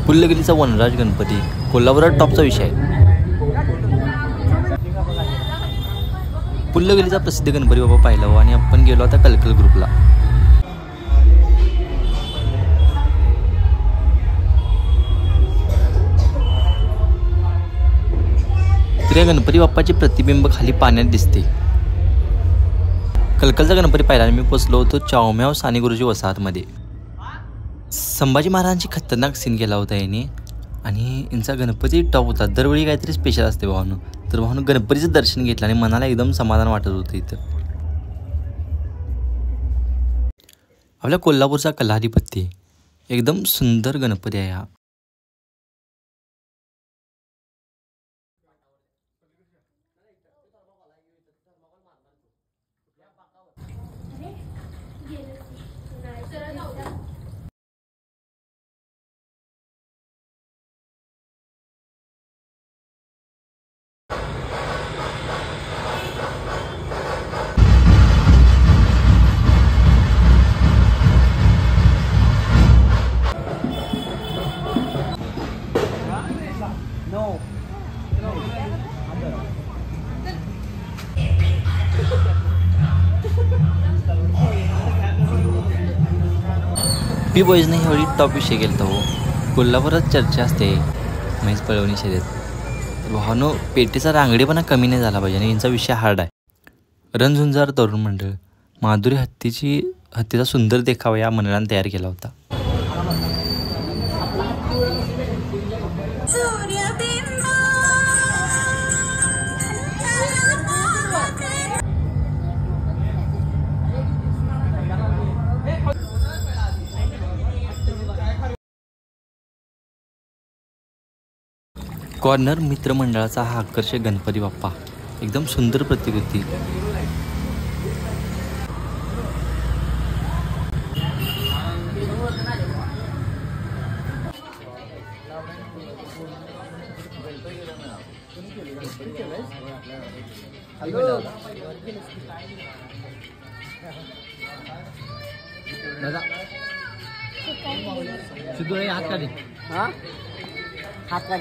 पुल्लगिरीचा वनराज गणपती कोल्हापुरात टॉपचा विषय आहे। पुल्लगिरीचा प्रसिद्ध गणपती बाप्पा पाहिला आणि आपण गेलो आता कलकल ग्रुपला। तर या गणपती बाप्पाचे प्रतिबिंब खाली पाण्यात दिसते। कलकलचा गणपती पाहिला आणि मी पोचलो होतो चावम्याव साने गुरुजी वसाहतमध्ये। संभाजी महाराजांची खतरनाक सीन केला होता याने आणि यांचा गणपती टॉप होता। दरवेळी काहीतरी स्पेशल असते भावानो। तर भावानो गणपतीचं दर्शन घेतलं आणि मनाला एकदम समाधान वाटत होतं। इथं आपल्या कोल्हापूरचा कलाधिपती एकदम सुंदर गणपती आहे हा। पी बॉईजने ह्यावेळी टॉप विषय केला हो। कोल्हापुरात चर्चा असते म्हैस पळवणी शर्यत। तर भावानो पेटीचा रांगडेपणा कमी नाही झाला पाहिजे आणि यांचा विषय हार्ड आहे। रणझुंजार तरुण मंडळ माधुरी हत्तीचा सुंदर देखावा या मंडळाने तयार केला होता। कॉर्नर मित्रमंडळाचा हा आकर्षक गणपती बाप्पा एकदम सुंदर प्रतिकृती। हात का